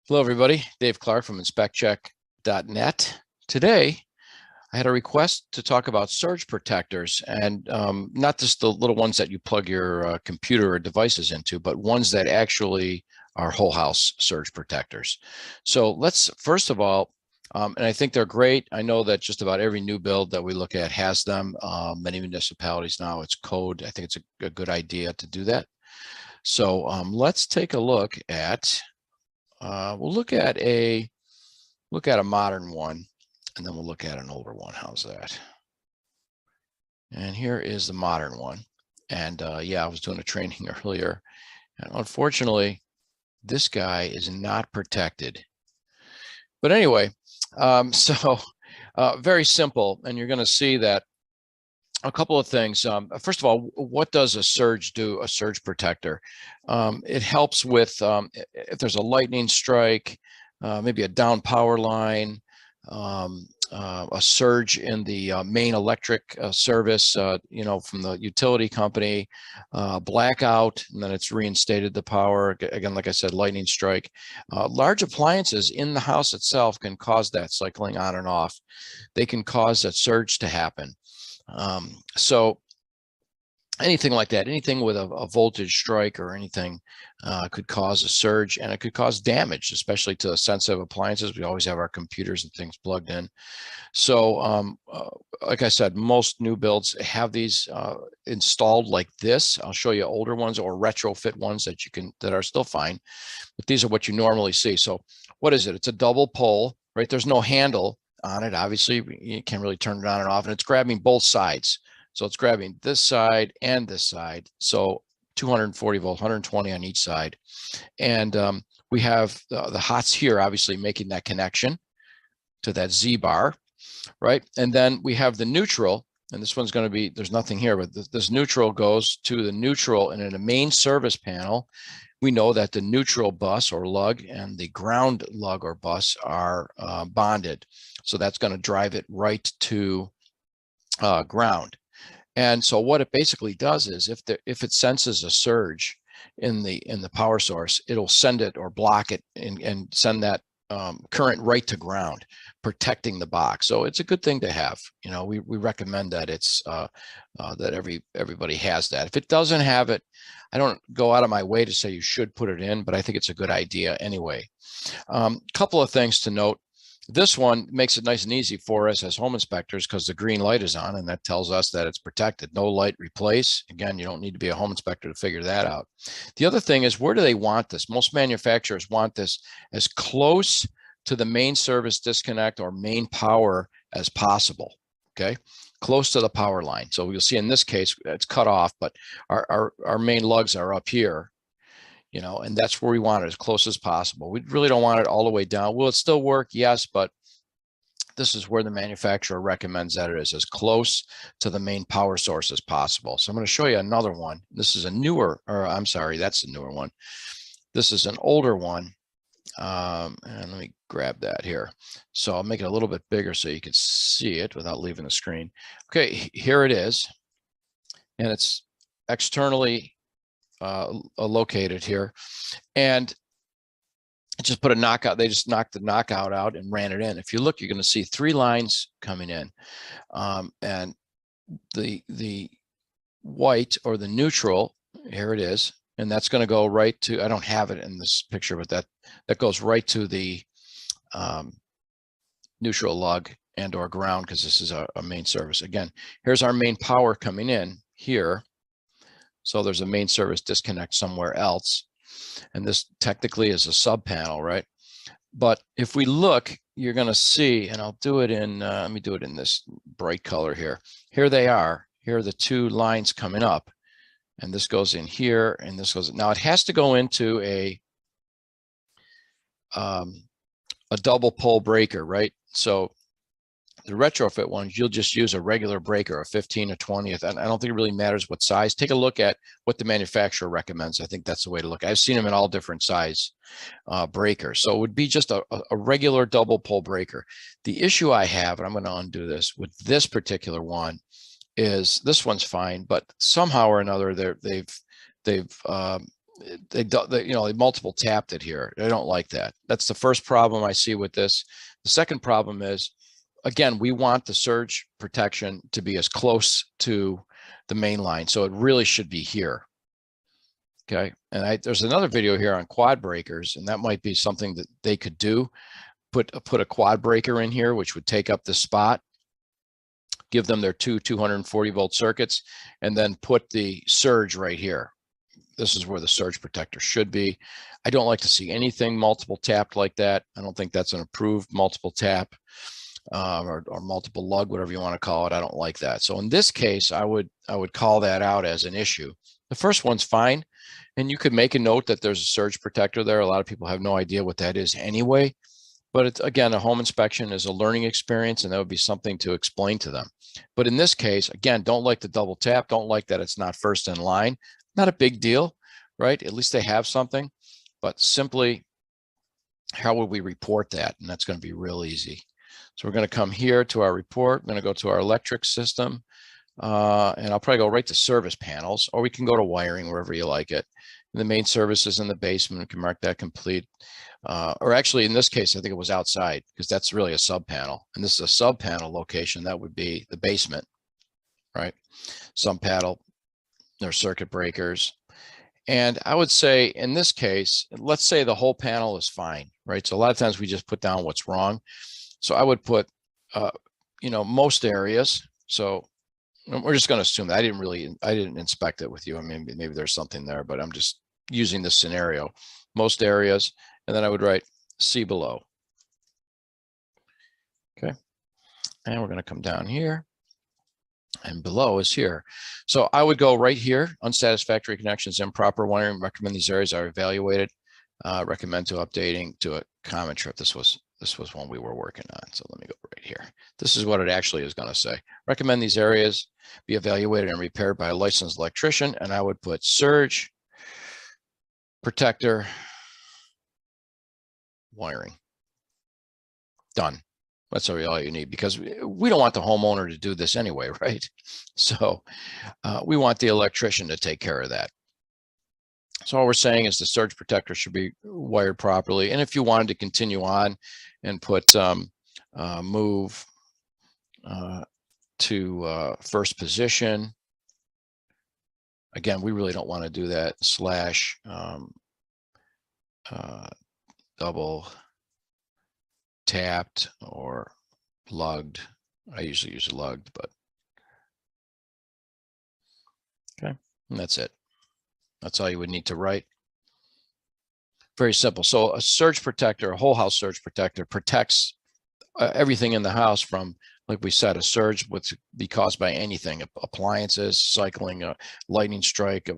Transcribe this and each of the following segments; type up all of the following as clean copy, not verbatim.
Hello, everybody. Dave Clark from InspectCheck.net. Today, I had a request to talk about surge protectors, and not just the little ones that you plug your computer or devices into, but ones that actually are whole house surge protectors. So let's, first of all, and I think they're great. I know that just about every new build that we look at has them. Many municipalities now, it's code. I think it's a good idea to do that. So let's take a look at we'll look at a modern one, and then we'll look at an older one. How's that? And here is the modern one. And yeah, I was doing a training earlier, and unfortunately, this guy is not protected. But anyway, so very simple, and you're going to see that a couple of things. First of all, what does a surge do, a surge protector? It helps with if there's a lightning strike, maybe a down power line, a surge in the main electric service, from the utility company, blackout, and then it's reinstated the power. Again, like I said, lightning strike. Large appliances in the house itself can cause that cycling on and off. They can cause that surge to happen. So anything like that, anything with a voltage strike or anything could cause a surge, and it could cause damage, especially to sensitive appliances. We always have our computers and things plugged in. So like I said, most new builds have these installed like this. I'll show you older ones or retrofit ones that are still fine, but these are what you normally see. So what is it? It's a double pole, right? There's no handle on it. Obviously, you can't really turn it on and off, and it's grabbing both sides. So it's grabbing this side and this side. So 240 volt, 120 on each side. And we have the HOTS here, obviously making that connection to that Z bar, right? And then we have the neutral, and this one's going to be, there's nothing here, but this neutral goes to the neutral, and in a main service panel, we know that the neutral bus or lug and the ground lug or bus are bonded. So that's going to drive it right to ground. And so what it basically does is if it senses a surge in the power source, it'll send it or block it and send that current right to ground, protecting the box. So it's a good thing to have. We recommend that it's that everybody has that. If it doesn't have it, I don't go out of my way to say you should put it in, but I think it's a good idea anyway. Couple of things to note. This one makes it nice and easy for us as home inspectors because the green light is on, and that tells us that it's protected. No light, replace. Again, you don't need to be a home inspector to figure that out. The other thing is, where do they want this? Most manufacturers want this as close to the main service disconnect or main power as possible, okay? Close to the power line. So you'll see in this case, it's cut off, but our main lugs are up here. And that's where we want it, as close as possible. We really don't want it all the way down. Will it still work? Yes, but this is where the manufacturer recommends that it is as close to the main power source as possible. So I'm going to show you another one. This is a newer, or I'm sorry, that's a newer one. This is an older one. And let me grab that here. So I'll make it a little bit bigger so you can see it without leaving the screen. Okay, here it is. And it's externally located here, and just put a knockout. They just knocked the knockout out and ran it in. If you look, you're going to see 3 lines coming in, and the white or the neutral, here it is, and that's going to go right to, I don't have it in this picture, but that goes right to the neutral lug and or ground, because this is a main service. Again, here's our main power coming in here. So there's a main service disconnect somewhere else. And this technically is a sub panel, right? But if we look, you're going to see, and I'll do it in, let me do it in this bright color here. Here they are. Here are the 2 lines coming up. And this goes in here, and this goes, now it has to go into a double pole breaker, right? So the retrofit ones, you'll just use a regular breaker, a 15 or 20th. And I don't think it really matters what size. Take a look at what the manufacturer recommends. I think that's the way to look. I've seen them in all different size breakers. So it would be just a regular double pole breaker. The issue I have, and I'm going to undo this, with this particular one is this one's fine, but somehow or another they've they multiple tapped it here. I don't like that. That's the first problem I see with this. The second problem is, again, we want the surge protection to be as close to the main line. So it really should be here. Okay. And there's another video here on quad breakers, and that might be something that they could do. Put a quad breaker in here, which would take up the spot, give them their two 240 volt circuits, and then put the surge right here. This is where the surge protector should be. I don't like to see anything multiple tapped like that. I don't think that's an approved multiple tap or multiple lug, whatever you want to call it. I don't like that. So in this case, I would call that out as an issue. The first one's fine. And you could make a note that there's a surge protector there. A lot of people have no idea what that is anyway. But it's, again, a home inspection is a learning experience, and that would be something to explain to them. But in this case, again, don't like the double tap. Don't like that it's not first in line. Not a big deal, right? At least they have something. But simply, how would we report that? And that's going to be real easy. So we're going to come here to our report. I'm going to go to our electric system. And I'll probably go right to service panels, or we can go to wiring, wherever you like it. And the main service is in the basement. We can mark that complete. Or actually, in this case, I think it was outside, because that's really a sub panel. And this is a sub panel location. That would be the basement, right? Sub panel, there's circuit breakers. And I would say in this case, let's say the whole panel is fine, right? So a lot of times we just put down what's wrong. So I would put, most areas. So we're just going to assume that I didn't inspect it with you. I mean, maybe there's something there, but I'm just using this scenario, most areas. And then I would write see below. Okay. And we're going to come down here, and below is here. So I would go right here, unsatisfactory connections, improper wiring, recommend these areas are evaluated, recommend to updating to a common trip. This was one we were working on. So let me go right here. This is what it actually is going to say. Recommend these areas be evaluated and repaired by a licensed electrician. And I would put surge protector wiring. Done. That's all you need, because we don't want the homeowner to do this anyway, right? So we want the electrician to take care of that. So all we're saying is the surge protector should be wired properly. And if you wanted to continue on and put move to first position, again, we really don't want to do that. Slash double tapped or lugged. I usually use lugged, but okay, and that's it. That's all you would need to write. Very simple. So a surge protector, a whole house surge protector, protects everything in the house from, like we said, a surge would be caused by anything, appliances, cycling, a lightning strike,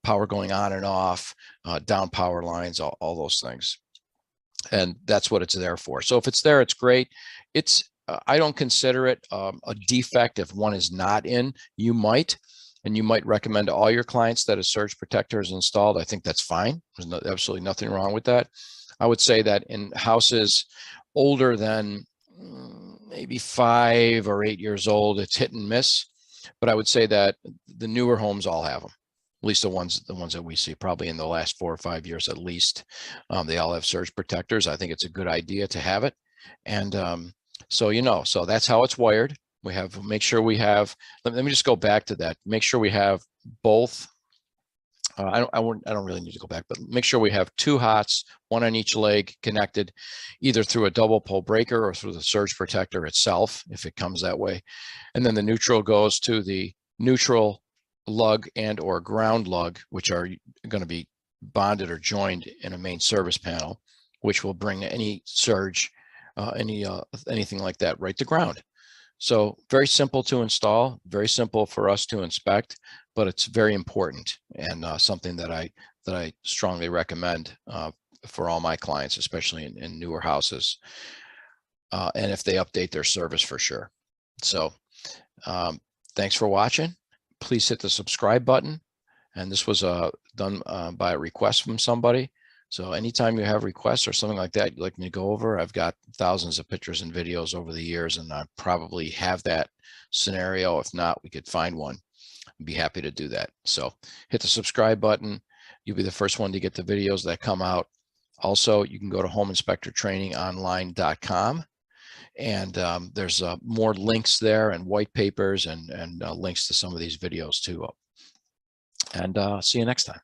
power going on and off, down power lines, all those things. And that's what it's there for. So if it's there, it's great. It's I don't consider it a defect if one is not in. You might, and you might recommend to all your clients that a surge protector is installed. I think that's fine. There's absolutely nothing wrong with that. I would say that in houses older than maybe 5 or 8 years old, it's hit and miss. But I would say that the newer homes all have them. At least the ones that we see, probably in the last 4 or 5 years at least, they all have surge protectors. I think it's a good idea to have it. And so so that's how it's wired. We have, make sure we have, let me just go back to that. Make sure we have both. I don't really need to go back, but make sure we have 2 hots, 1 on each leg, connected either through a double pole breaker or through the surge protector itself, if it comes that way. And then the neutral goes to the neutral lug and or ground lug, which are going to be bonded or joined in a main service panel, which will bring any surge, anything like that right to ground. So very simple to install, very simple for us to inspect, but it's very important, and something that I strongly recommend for all my clients, especially in newer houses, and if they update their service, for sure. So thanks for watching. Please hit the subscribe button. And this was done by a request from somebody. So anytime you have requests or something like that you'd like me to go over, I've got thousands of pictures and videos over the years, and I probably have that scenario. If not, we could find one. I'd be happy to do that. So hit the subscribe button. You'll be the first one to get the videos that come out. Also, you can go to homeinspectortrainingonline.com, and there's more links there and white papers and links to some of these videos too. And see you next time.